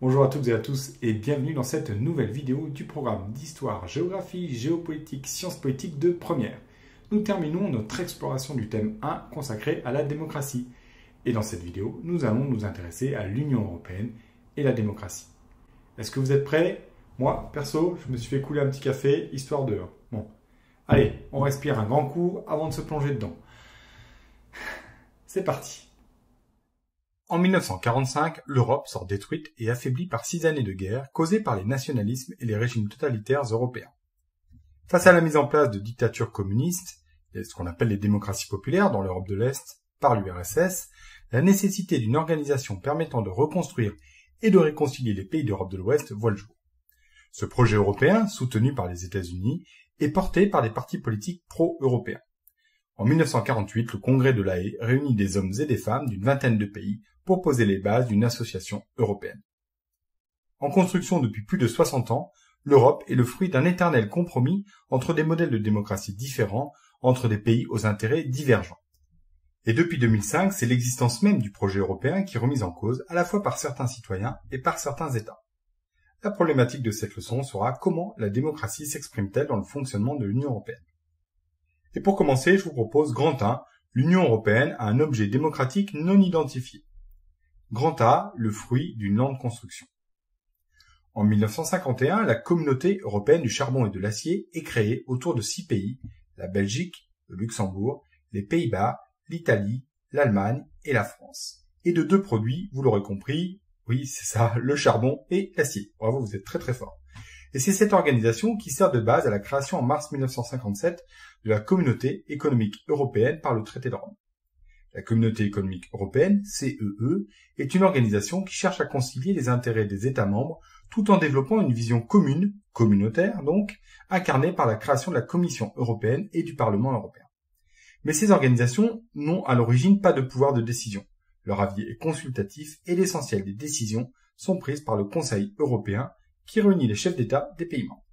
Bonjour à toutes et à tous et bienvenue dans cette nouvelle vidéo du programme d'histoire, géographie, géopolitique, sciences politiques de première. Nous terminons notre exploration du thème 1 consacré à la démocratie. Et dans cette vidéo, nous allons nous intéresser à l'Union européenne et la démocratie. Est-ce que vous êtes prêts? Moi, perso, je me suis fait couler un petit café, histoire de... Bon, allez, on respire un grand coup avant de se plonger dedans. C'est parti. En 1945, l'Europe sort détruite et affaiblie par 6 années de guerre causées par les nationalismes et les régimes totalitaires européens. Face à la mise en place de dictatures communistes, et ce qu'on appelle les démocraties populaires dans l'Europe de l'Est, par l'URSS, la nécessité d'une organisation permettant de reconstruire et de réconcilier les pays d'Europe de l'Ouest voit le jour. Ce projet européen, soutenu par les États-Unis, est porté par des partis politiques pro-européens. En 1948, le Congrès de La Haye réunit des hommes et des femmes d'une vingtaine de pays pour poser les bases d'une association européenne. En construction depuis plus de 60 ans, l'Europe est le fruit d'un éternel compromis entre des modèles de démocratie différents, entre des pays aux intérêts divergents. Et depuis 2005, c'est l'existence même du projet européen qui est remise en cause à la fois par certains citoyens et par certains États. La problématique de cette leçon sera comment la démocratie s'exprime-t-elle dans le fonctionnement de l'Union européenne. Et pour commencer, je vous propose grand 1, l'Union européenne a un objet démocratique non identifié. Grand A, le fruit d'une lente construction. En 1951, la Communauté européenne du charbon et de l'acier est créée autour de 6 pays, la Belgique, le Luxembourg, les Pays-Bas, l'Italie, l'Allemagne et la France. Et de 2 produits, vous l'aurez compris, oui c'est ça, le charbon et l'acier. Bravo, vous êtes très très fort. Et c'est cette organisation qui sert de base à la création en mars 1957 de la Communauté économique européenne par le traité de Rome. La Communauté économique européenne, CEE, est une organisation qui cherche à concilier les intérêts des États membres tout en développant une vision commune, communautaire donc, incarnée par la création de la Commission européenne et du Parlement européen. Mais ces organisations n'ont à l'origine pas de pouvoir de décision. Leur avis est consultatif et l'essentiel des décisions sont prises par le Conseil européen qui réunit les chefs d'État des pays membres.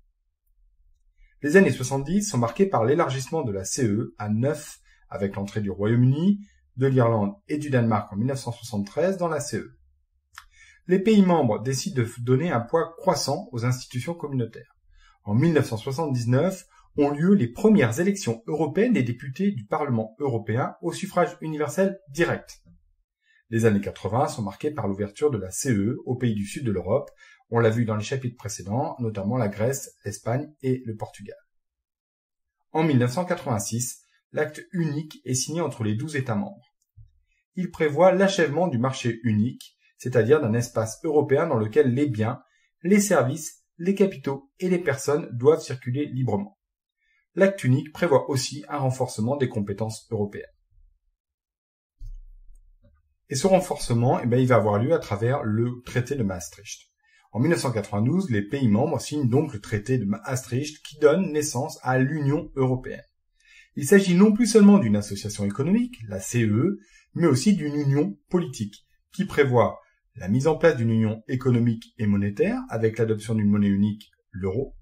Les années 70 sont marquées par l'élargissement de la CEE à 9 avec l'entrée du Royaume-Uni, de l'Irlande et du Danemark en 1973 dans la CEE. Les pays membres décident de donner un poids croissant aux institutions communautaires. En 1979 ont lieu les premières élections européennes des députés du Parlement européen au suffrage universel direct. Les années 80 sont marquées par l'ouverture de la CEE aux pays du sud de l'Europe. On l'a vu dans les chapitres précédents, notamment la Grèce, l'Espagne et le Portugal. En 1986, l'acte unique est signé entre les 12 États membres. Il prévoit l'achèvement du marché unique, c'est-à-dire d'un espace européen dans lequel les biens, les services, les capitaux et les personnes doivent circuler librement. L'acte unique prévoit aussi un renforcement des compétences européennes. Et ce renforcement, il va avoir lieu à travers le traité de Maastricht. En 1992, les pays membres signent donc le traité de Maastricht qui donne naissance à l'Union européenne. Il s'agit non plus seulement d'une association économique, la CEE, mais aussi d'une union politique, qui prévoit la mise en place d'une union économique et monétaire, avec l'adoption d'une monnaie unique, l'euro.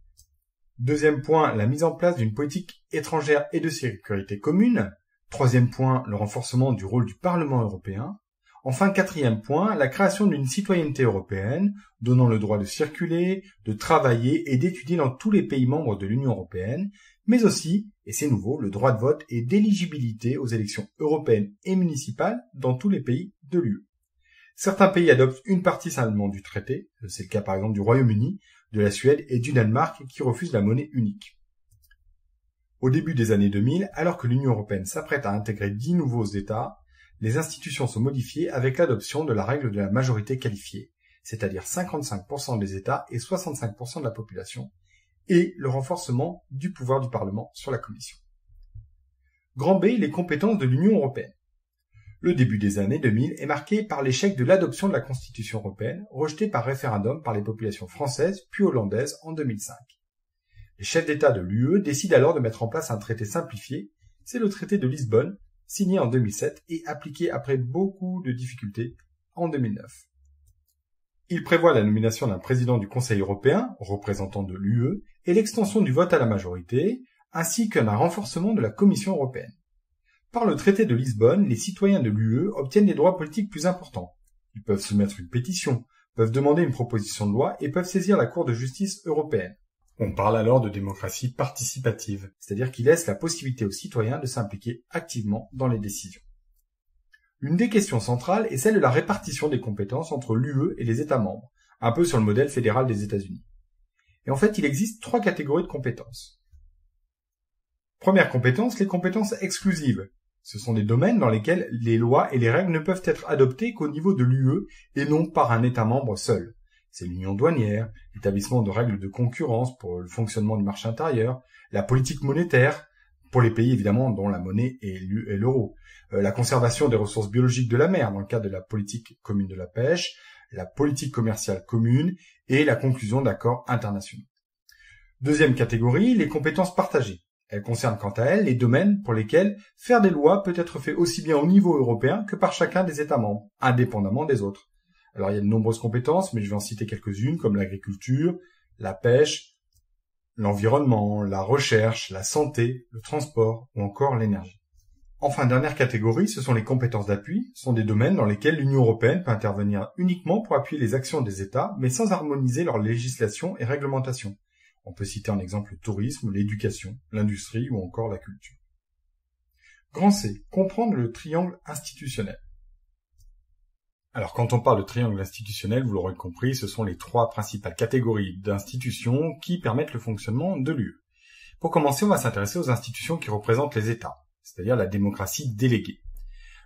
Deuxième point, la mise en place d'une politique étrangère et de sécurité commune. Troisième point, le renforcement du rôle du Parlement européen. Enfin, quatrième point, la création d'une citoyenneté européenne, donnant le droit de circuler, de travailler et d'étudier dans tous les pays membres de l'Union européenne, mais aussi, et c'est nouveau, le droit de vote et d'éligibilité aux élections européennes et municipales dans tous les pays de l'UE. Certains pays adoptent une partie seulement du traité, c'est le cas par exemple du Royaume-Uni, de la Suède et du Danemark qui refusent la monnaie unique. Au début des années 2000, alors que l'Union européenne s'apprête à intégrer 10 nouveaux États, les institutions sont modifiées avec l'adoption de la règle de la majorité qualifiée, c'est-à-dire 55% des États et 65% de la population, et le renforcement du pouvoir du Parlement sur la Commission. Grand B, les compétences de l'Union européenne. Le début des années 2000 est marqué par l'échec de l'adoption de la Constitution européenne, rejetée par référendum par les populations françaises puis hollandaises en 2005. Les chefs d'État de l'UE décident alors de mettre en place un traité simplifié, c'est le traité de Lisbonne, signé en 2007 et appliqué après beaucoup de difficultés en 2009. Il prévoit la nomination d'un président du Conseil européen, représentant de l'UE, et l'extension du vote à la majorité, ainsi qu'un renforcement de la Commission européenne. Par le traité de Lisbonne, les citoyens de l'UE obtiennent des droits politiques plus importants. Ils peuvent soumettre une pétition, peuvent demander une proposition de loi et peuvent saisir la Cour de justice européenne. On parle alors de démocratie participative, c'est-à-dire qui laisse la possibilité aux citoyens de s'impliquer activement dans les décisions. Une des questions centrales est celle de la répartition des compétences entre l'UE et les États membres, un peu sur le modèle fédéral des États-Unis. Et en fait, il existe 3 catégories de compétences. Première compétence, les compétences exclusives. Ce sont des domaines dans lesquels les lois et les règles ne peuvent être adoptées qu'au niveau de l'UE et non par un État membre seul. C'est l'union douanière, l'établissement de règles de concurrence pour le fonctionnement du marché intérieur, la politique monétaire, pour les pays évidemment dont la monnaie est l'euro, la conservation des ressources biologiques de la mer dans le cadre de la politique commune de la pêche, la politique commerciale commune et la conclusion d'accords internationaux. Deuxième catégorie, les compétences partagées. Elles concernent quant à elles les domaines pour lesquels faire des lois peut être fait aussi bien au niveau européen que par chacun des États membres, indépendamment des autres. Alors il y a de nombreuses compétences, mais je vais en citer quelques-unes comme l'agriculture, la pêche, l'environnement, la recherche, la santé, le transport ou encore l'énergie. Enfin, dernière catégorie, ce sont les compétences d'appui. Ce sont des domaines dans lesquels l'Union européenne peut intervenir uniquement pour appuyer les actions des États, mais sans harmoniser leur législation et réglementation. On peut citer en exemple le tourisme, l'éducation, l'industrie ou encore la culture. Grand C, comprendre le triangle institutionnel. Alors quand on parle de triangle institutionnel, vous l'aurez compris, ce sont les 3 principales catégories d'institutions qui permettent le fonctionnement de l'UE. Pour commencer, on va s'intéresser aux institutions qui représentent les États, c'est-à-dire la démocratie déléguée.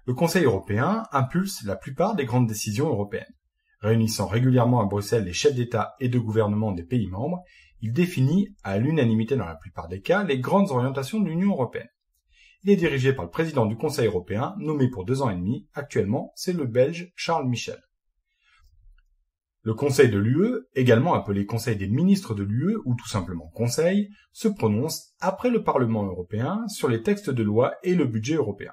Le Conseil européen impulse la plupart des grandes décisions européennes. Réunissant régulièrement à Bruxelles les chefs d'État et de gouvernement des pays membres, il définit, à l'unanimité dans la plupart des cas, les grandes orientations de l'Union européenne. Il est dirigé par le président du Conseil européen, nommé pour 2 ans et demi. Actuellement, c'est le Belge Charles Michel. Le Conseil de l'UE, également appelé Conseil des ministres de l'UE ou tout simplement Conseil, se prononce après le Parlement européen sur les textes de loi et le budget européen.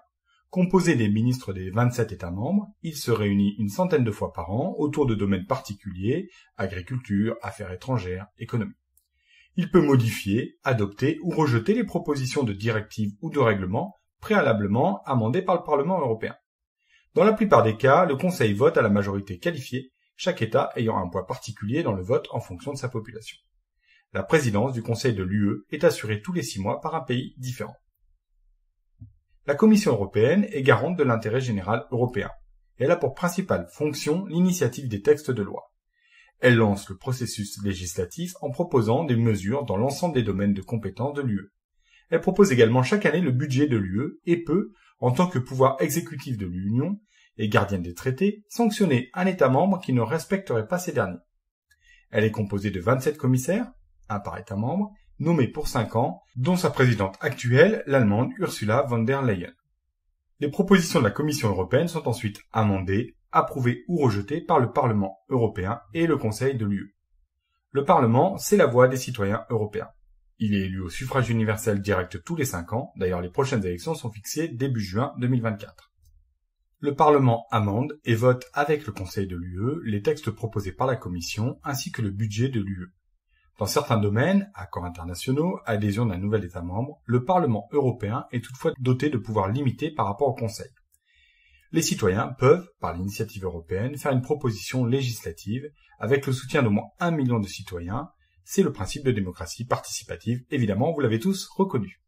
Composé des ministres des 27 États membres, il se réunit une centaine de fois par an autour de domaines particuliers, agriculture, affaires étrangères, économie. Il peut modifier, adopter ou rejeter les propositions de directives ou de règlements préalablement amendées par le Parlement européen. Dans la plupart des cas, le Conseil vote à la majorité qualifiée, chaque État ayant un poids particulier dans le vote en fonction de sa population. La présidence du Conseil de l'UE est assurée tous les 6 mois par un pays différent. La Commission européenne est garante de l'intérêt général européen. Elle a pour principale fonction l'initiative des textes de loi. Elle lance le processus législatif en proposant des mesures dans l'ensemble des domaines de compétences de l'UE. Elle propose également chaque année le budget de l'UE et peut, en tant que pouvoir exécutif de l'Union et gardienne des traités, sanctionner un État membre qui ne respecterait pas ces derniers. Elle est composée de 27 commissaires, un par État membre, nommés pour 5 ans, dont sa présidente actuelle, l'Allemande Ursula von der Leyen. Les propositions de la Commission européenne sont ensuite amendées, approuvées ou rejetées par le Parlement européen et le Conseil de l'UE. Le Parlement, c'est la voix des citoyens européens. Il est élu au suffrage universel direct tous les 5 ans, d'ailleurs les prochaines élections sont fixées début juin 2024. Le Parlement amende et vote avec le Conseil de l'UE les textes proposés par la Commission ainsi que le budget de l'UE. Dans certains domaines, accords internationaux, adhésion d'un nouvel État membre, le Parlement européen est toutefois doté de pouvoirs limités par rapport au Conseil. Les citoyens peuvent, par l'initiative européenne, faire une proposition législative avec le soutien d'au moins 1 million de citoyens. C'est le principe de démocratie participative, évidemment, vous l'avez tous reconnu.